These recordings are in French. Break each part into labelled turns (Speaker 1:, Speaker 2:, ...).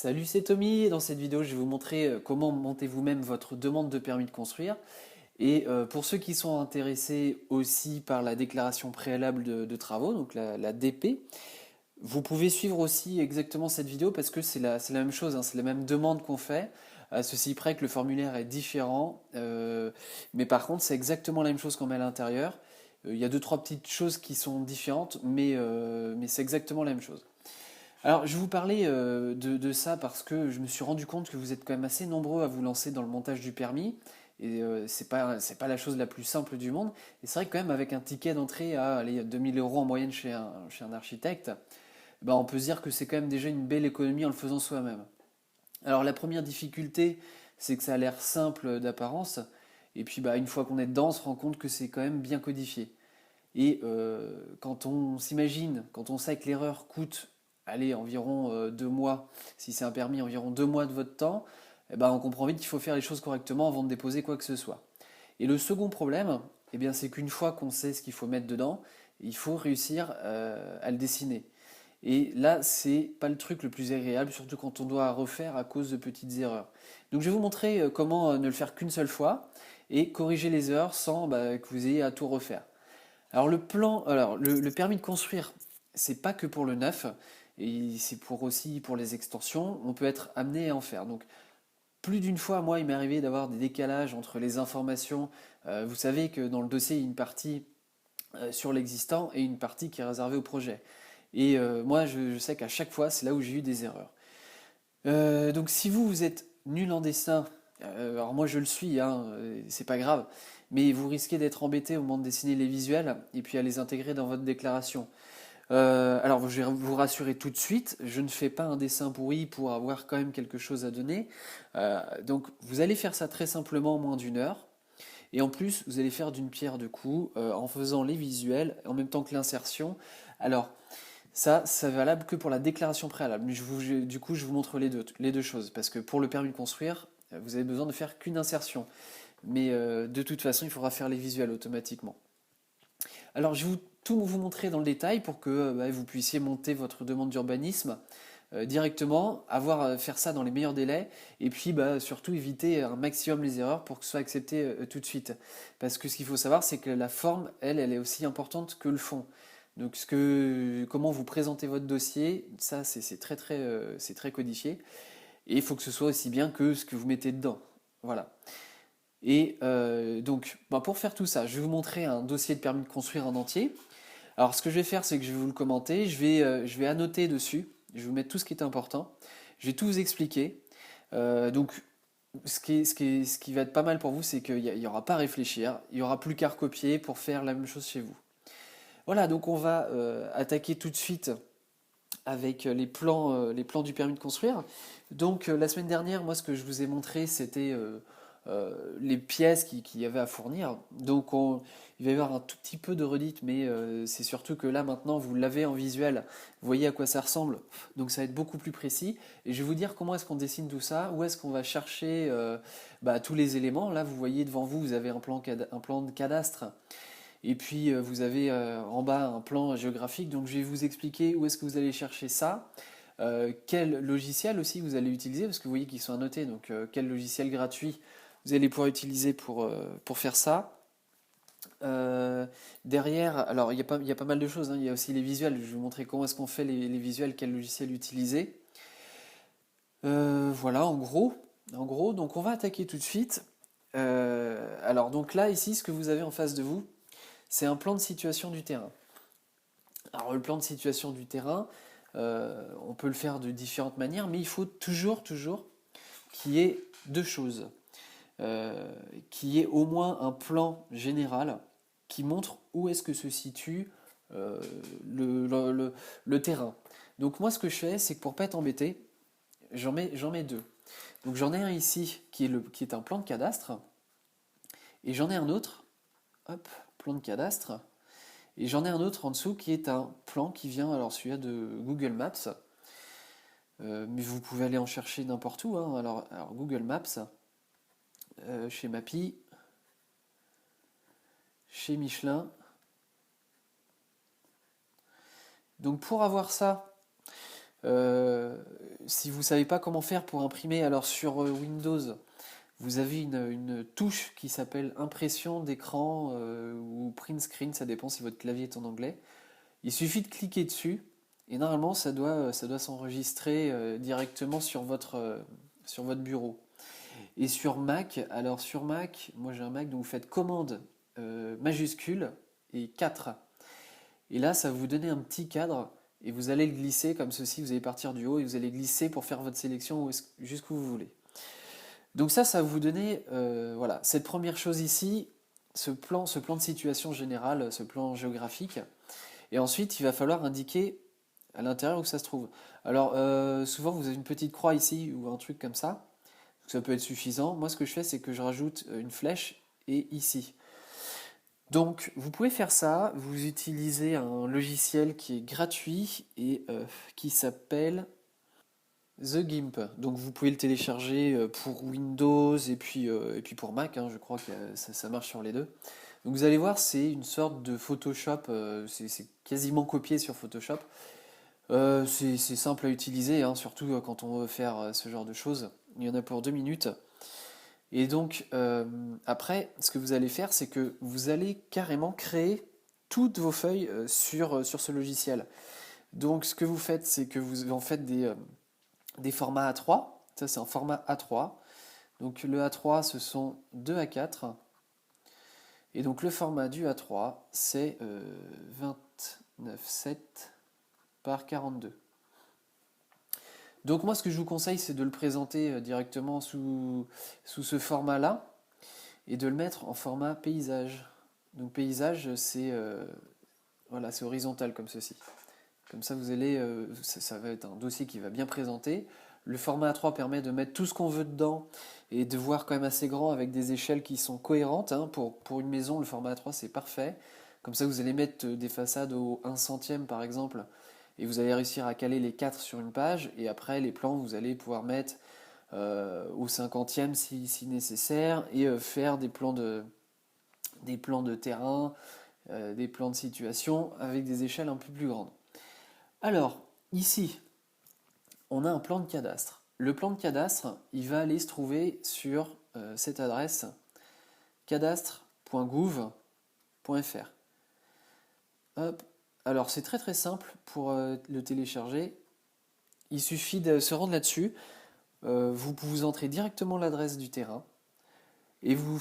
Speaker 1: Salut, c'est Tommy. Dans cette vidéo, je vais vous montrer comment monter vous-même votre demande de permis de construire. Et pour ceux qui sont intéressés aussi par la déclaration préalable de travaux, donc la DP, vous pouvez suivre aussi exactement cette vidéo parce que c'est la même chose, hein, c'est la même demande qu'on fait. À ceci près que le formulaire est différent, mais par contre, c'est exactement la même chose qu'on met à l'intérieur. Il y a deux, trois petites choses qui sont différentes, mais c'est exactement la même chose. Alors, je vais vous parler de ça parce que je me suis rendu compte que vous êtes quand même assez nombreux à vous lancer dans le montage du permis. Et c'est pas la chose la plus simple du monde. Et c'est vrai que quand même avec un ticket d'entrée à allez, 2 000 € en moyenne chez un architecte, ben on peut se dire que c'est quand même déjà une belle économie en le faisant soi-même. Alors la première difficulté, c'est que ça a l'air simple d'apparence. Et puis bah, une fois qu'on est dedans, on se rend compte que c'est quand même bien codifié. Et quand on s'imagine, quand on sait que l'erreur coûte, allez, environ 2 mois, si c'est un permis, environ 2 mois de votre temps, eh ben, on comprend vite qu'il faut faire les choses correctement avant de déposer quoi que ce soit. Et le second problème, eh bien, c'est qu'une fois qu'on sait ce qu'il faut mettre dedans, il faut réussir à le dessiner. Et là, c'est pas le truc le plus agréable, surtout quand on doit refaire à cause de petites erreurs. Donc je vais vous montrer comment ne le faire qu'une seule fois et corriger les erreurs sans bah, que vous ayez à tout refaire. Alors le permis de construire, c'est pas que pour le neuf, et c'est pour aussi pour les extensions. On peut être amené à en faire. Donc plus d'une fois, moi, il m'est arrivé d'avoir des décalages entre les informations. Vous savez que dans le dossier, il y a une partie sur l'existant et une partie qui est réservée au projet. Et moi, je sais qu'à chaque fois, c'est là où j'ai eu des erreurs. Donc si vous êtes nul en dessin, alors moi je le suis, hein, c'est pas grave, mais vous risquez d'être embêté au moment de dessiner les visuels et puis à les intégrer dans votre déclaration. Alors je vais vous rassurer tout de suite, je ne fais pas un dessin pourri pour avoir quand même quelque chose à donner. Donc vous allez faire ça très simplement en moins d'1 heure. Et en plus, vous allez faire d'une pierre deux coups en faisant les visuels en même temps que l'insertion. Alors, ça, c'est valable que pour la déclaration préalable. Mais du coup, je vous montre les deux choses. Parce que pour le permis de construire, vous avez besoin de faire qu'une insertion. Mais de toute façon, il faudra faire les visuels automatiquement. Alors, je vais tout vous montrer dans le détail pour que bah, vous puissiez monter votre demande d'urbanisme directement, faire ça dans les meilleurs délais, et puis bah, surtout éviter un maximum les erreurs pour que ce soit accepté tout de suite. Parce que ce qu'il faut savoir, c'est que la forme, elle est aussi importante que le fond. Donc comment vous présentez votre dossier, ça c'est très codifié, et il faut que ce soit aussi bien que ce que vous mettez dedans. Voilà. Et donc, bah, pour faire tout ça, je vais vous montrer un dossier de permis de construire en entier. Alors, ce que je vais faire, c'est que je vais vous le commenter, je vais annoter dessus, je vais vous mettre tout ce qui est important, je vais tout vous expliquer. Donc, ce qui va être pas mal pour vous, c'est qu'il n'y aura pas à réfléchir, il n'y aura plus qu'à recopier pour faire la même chose chez vous. Voilà, donc on va attaquer tout de suite avec les plans du permis de construire. Donc la semaine dernière, moi ce que je vous ai montré, c'était les pièces qu'il y avait à fournir. Donc il va y avoir un tout petit peu de redite, mais c'est surtout que là maintenant vous l'avez en visuel, vous voyez à quoi ça ressemble, donc ça va être beaucoup plus précis. Et je vais vous dire comment est-ce qu'on dessine tout ça, où est-ce qu'on va chercher bah, tous les éléments. Là vous voyez devant vous, vous avez un plan de cadastre. Et puis vous avez en bas un plan géographique, donc je vais vous expliquer où est-ce que vous allez chercher ça, quel logiciel aussi vous allez utiliser, parce que vous voyez qu'ils sont annotés, donc quel logiciel gratuit vous allez pouvoir utiliser pour faire ça. Derrière, alors il y a pas mal de choses, hein, il y a aussi les visuels, je vais vous montrer comment est-ce qu'on fait les visuels, quel logiciel utiliser. Voilà, en gros, donc on va attaquer tout de suite. Alors donc là, ici, ce que vous avez en face de vous, c'est un plan de situation du terrain. Alors le plan de situation du terrain, on peut le faire de différentes manières, mais il faut toujours, toujours qu'il y ait deux choses. Qu'il y ait au moins un plan général qui montre où est-ce que se situe euh, le terrain. Donc moi ce que je fais, c'est que pour pas être embêté, j'en mets deux. Donc j'en ai un ici qui est un plan de cadastre, et j'en ai un autre, hop, plan de cadastre, et j'en ai un autre en dessous qui est un plan qui vient, alors celui-là de Google Maps, mais vous pouvez aller en chercher n'importe où, hein. Alors Google Maps, chez Mappy, chez Michelin. Donc pour avoir ça, Euh, si vous ne savez pas comment faire pour imprimer, alors sur Windows, vous avez une touche qui s'appelle impression d'écran ou print screen, ça dépend si votre clavier est en anglais. Il suffit de cliquer dessus et normalement ça doit s'enregistrer directement sur votre bureau. Et sur Mac, alors sur Mac, moi j'ai un Mac, donc vous faites commande majuscule et 4. Et là, ça va vous donner un petit cadre et vous allez le glisser comme ceci. Vous allez partir du haut et vous allez glisser pour faire votre sélection jusqu'où vous voulez. Donc ça va vous donner voilà, cette première chose ici, ce plan de situation générale, ce plan géographique. Et ensuite, il va falloir indiquer à l'intérieur où ça se trouve. Alors, souvent, vous avez une petite croix ici ou un truc comme ça. Ça peut être suffisant. Moi, ce que je fais, c'est que je rajoute une flèche et ici. Donc, vous pouvez faire ça. Vous utilisez un logiciel qui est gratuit et qui s'appelle The Gimp. Donc, vous pouvez le télécharger pour Windows et puis pour Mac, hein, je crois que ça marche sur les deux. Donc, vous allez voir, c'est une sorte de Photoshop. C'est quasiment copié sur Photoshop. C'est simple à utiliser, hein, surtout quand on veut faire ce genre de choses. Il y en a pour 2 minutes. Et donc, après, ce que vous allez faire, c'est que vous allez carrément créer toutes vos feuilles sur ce logiciel. Donc, ce que vous faites, c'est que vous en faites des formats A3. Ça, c'est un format A3. Donc, le A3, ce sont 2 A4. Et donc, le format du A3, c'est 29,7 par 42. Donc moi, ce que je vous conseille, c'est de le présenter directement sous ce format-là et de le mettre en format paysage. Donc paysage, c'est voilà, c'est horizontal comme ceci. Comme ça, vous allez, ça va être un dossier qui va bien présenter. Le format A3 permet de mettre tout ce qu'on veut dedans et de voir quand même assez grand avec des échelles qui sont cohérentes, hein. Pour une maison, le format A3, c'est parfait. Comme ça, vous allez mettre des façades au 1 centième par exemple et vous allez réussir à caler les 4 sur une page. Et après, les plans, vous allez pouvoir mettre au 50e si nécessaire et faire des plans de terrain, des plans de situation avec des échelles un peu plus grandes. Alors, ici, on a un plan de cadastre. Le plan de cadastre, il va aller se trouver sur cette adresse cadastre.gouv.fr. Hop. Alors, c'est très très simple pour le télécharger. Il suffit de se rendre là-dessus. Vous entrez directement l'adresse du terrain et vous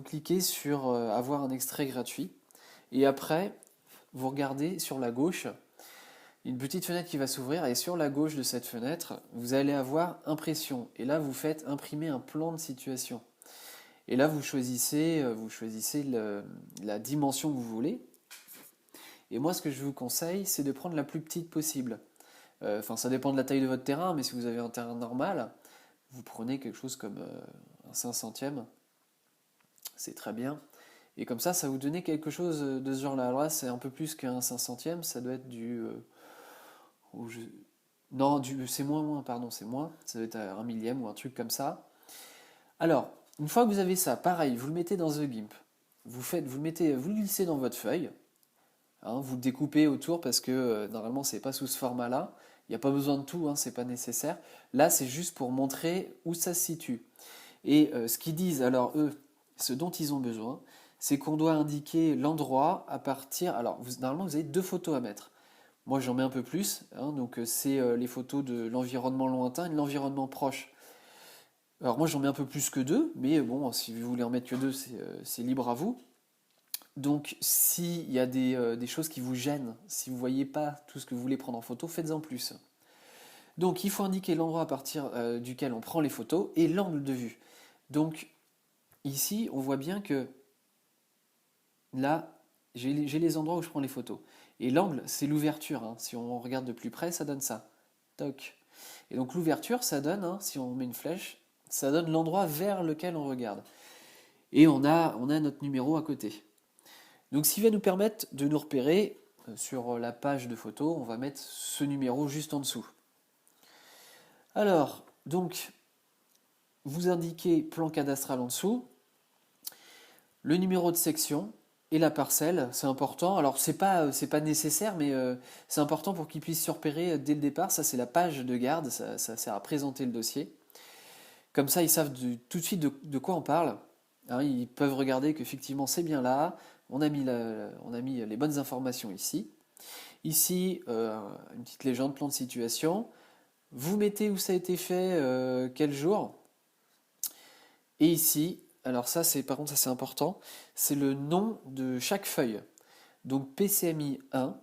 Speaker 1: cliquez sur avoir un extrait gratuit. Et après, vous regardez sur la gauche une petite fenêtre qui va s'ouvrir et sur la gauche de cette fenêtre, vous allez avoir impression. Et là, vous faites imprimer un plan de situation. Et là, vous choisissez la dimension que vous voulez. Et moi, ce que je vous conseille, c'est de prendre la plus petite possible. Enfin, ça dépend de la taille de votre terrain, mais si vous avez un terrain normal, vous prenez quelque chose comme un 5 centième. C'est très bien. Et comme ça vous donnait quelque chose de ce genre-là. Alors là, c'est un peu plus qu'un 5 centième, ça doit être du... Non, c'est moins, pardon, c'est moins. Ça doit être un millième ou un truc comme ça. Alors, une fois que vous avez ça, pareil, vous le mettez dans The Gimp. Vous le glissez dans votre feuille. Hein, vous le découpez autour parce que normalement, c'est pas sous ce format-là. Il n'y a pas besoin de tout, hein, c'est pas nécessaire. Là, c'est juste pour montrer où ça se situe. Et ce qu'ils disent, alors eux, ce dont ils ont besoin, c'est qu'on doit indiquer l'endroit à partir. Alors, normalement, vous avez 2 photos à mettre. Moi, j'en mets un peu plus, hein, donc c'est les photos de l'environnement lointain et de l'environnement proche. Alors, moi, j'en mets un peu plus que 2, mais bon, si vous voulez en mettre que 2, c'est libre à vous. Donc, s'il y a des choses qui vous gênent, si vous ne voyez pas tout ce que vous voulez prendre en photo, faites-en plus. Donc, il faut indiquer l'endroit à partir duquel on prend les photos et l'angle de vue. Donc, ici, on voit bien que là, j'ai les endroits où je prends les photos. Et l'angle, c'est l'ouverture, hein. Si on regarde de plus près, ça donne ça. Toc. Et donc l'ouverture, ça donne, hein, si on met une flèche, ça donne l'endroit vers lequel on regarde. Et on a notre numéro à côté. Donc ce qui va nous permettre de nous repérer sur la page de photos, on va mettre ce numéro juste en dessous. Alors, donc, vous indiquez plan cadastral en dessous, le numéro de section, et la parcelle, c'est important. Alors c'est pas nécessaire, mais c'est important pour qu'ils puissent se repérer dès le départ. Ça c'est la page de garde, ça sert à présenter le dossier. Comme ça ils savent tout de suite de quoi on parle. Hein, ils peuvent regarder qu'effectivement c'est bien là, on a mis les bonnes informations ici. Ici, une petite légende, plan de situation. Vous mettez où ça a été fait, quel jour. Et ici, alors ça c'est par contre ça c'est important, c'est le nom de chaque feuille. Donc PCMI 1,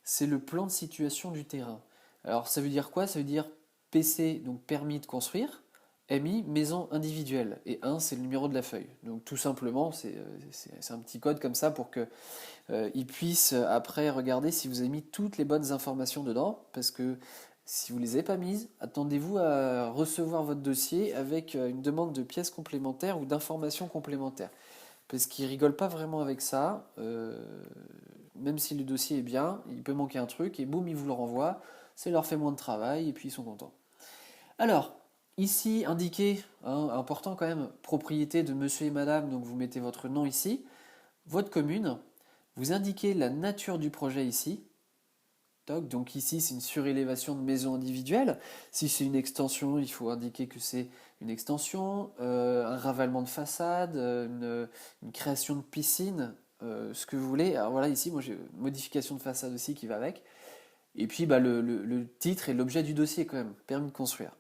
Speaker 1: c'est le plan de situation du terrain. Alors ça veut dire quoi? Ça veut dire PC, donc permis de construire, MI, maison individuelle, et 1 c'est le numéro de la feuille. Donc tout simplement, c'est un petit code comme ça pour que ils puissent après regarder si vous avez mis toutes les bonnes informations dedans, parce que si vous ne les avez pas mises, attendez-vous à recevoir votre dossier avec une demande de pièces complémentaires ou d'informations complémentaires. Parce qu'ils rigolent pas vraiment avec ça. Même si le dossier est bien, il peut manquer un truc et boum, ils vous le renvoient. Ça leur fait moins de travail et puis ils sont contents. Alors, ici, indiqué, hein, important quand même, propriété de monsieur et madame, donc vous mettez votre nom ici, votre commune, vous indiquez la nature du projet ici. Donc ici, c'est une surélévation de maison individuelle. Si c'est une extension, il faut indiquer que c'est une extension, un ravalement de façade, une création de piscine, ce que vous voulez. Alors voilà, ici, moi j'ai une modification de façade aussi qui va avec. Et puis bah, le titre et l'objet du dossier quand même, permis de construire.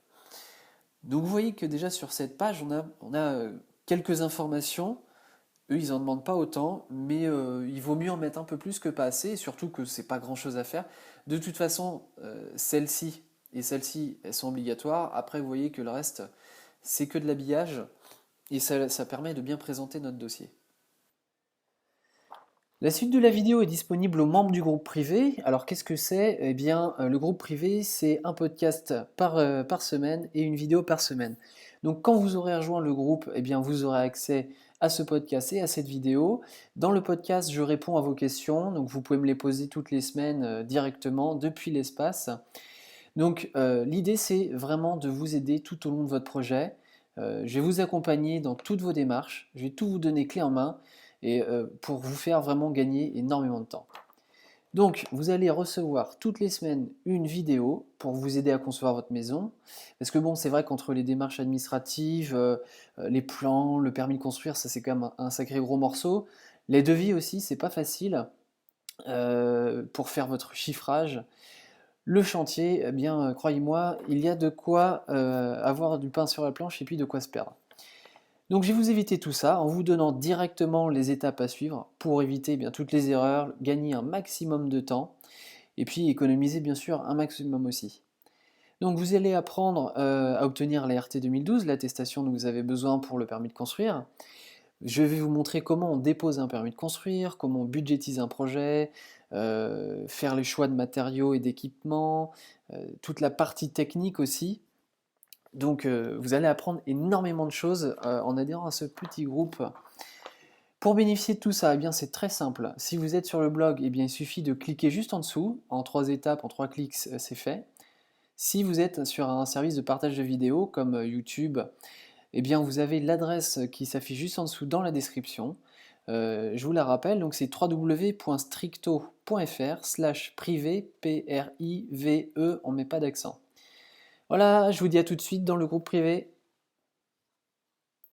Speaker 1: Donc vous voyez que déjà sur cette page, on a quelques informations. Eux, ils en demandent pas autant, mais il vaut mieux en mettre un peu plus que pas assez, et surtout que c'est pas grand-chose à faire. De toute façon, celle-ci et celle-ci, elles sont obligatoires. Après, vous voyez que le reste, c'est que de l'habillage, et ça permet de bien présenter notre dossier. La suite de la vidéo est disponible aux membres du groupe privé. Alors qu'est-ce que c'est? Eh bien, le groupe privé, c'est un podcast par semaine et une vidéo par semaine. Donc quand vous aurez rejoint le groupe, eh bien, vous aurez accès à ce podcast et à cette vidéo. Dans le podcast, je réponds à vos questions, donc vous pouvez me les poser toutes les semaines directement depuis l'espace. Donc l'idée, c'est vraiment de vous aider tout au long de votre projet. Je vais vous accompagner dans toutes vos démarches, je vais tout vous donner clé en main et pour vous faire vraiment gagner énormément de temps. Donc, vous allez recevoir toutes les semaines une vidéo pour vous aider à concevoir votre maison. Parce que bon, c'est vrai qu'entre les démarches administratives, les plans, le permis de construire, ça c'est quand même un sacré gros morceau. Les devis aussi, c'est pas facile pour faire votre chiffrage. Le chantier, eh bien, croyez-moi, il y a de quoi avoir du pain sur la planche et puis de quoi se perdre. Donc je vais vous éviter tout ça en vous donnant directement les étapes à suivre pour éviter bien toutes les erreurs, gagner un maximum de temps et puis économiser bien sûr un maximum aussi. Donc vous allez apprendre à obtenir la RT 2012, l'attestation dont vous avez besoin pour le permis de construire. Je vais vous montrer comment on dépose un permis de construire, comment on budgétise un projet, faire les choix de matériaux et d'équipements, toute la partie technique aussi. Donc vous allez apprendre énormément de choses en adhérant à ce petit groupe. Pour bénéficier de tout ça, eh bien c'est très simple. Si vous êtes sur le blog, eh bien il suffit de cliquer juste en dessous. En 3 étapes, en 3 clics, c'est fait. Si vous êtes sur un service de partage de vidéos comme YouTube, eh bien vous avez l'adresse qui s'affiche juste en dessous dans la description. Je vous la rappelle, donc c'est www.stricto.fr/privé, P-R-I-V-E, on ne met pas d'accent. Voilà, je vous dis à tout de suite dans le groupe privé.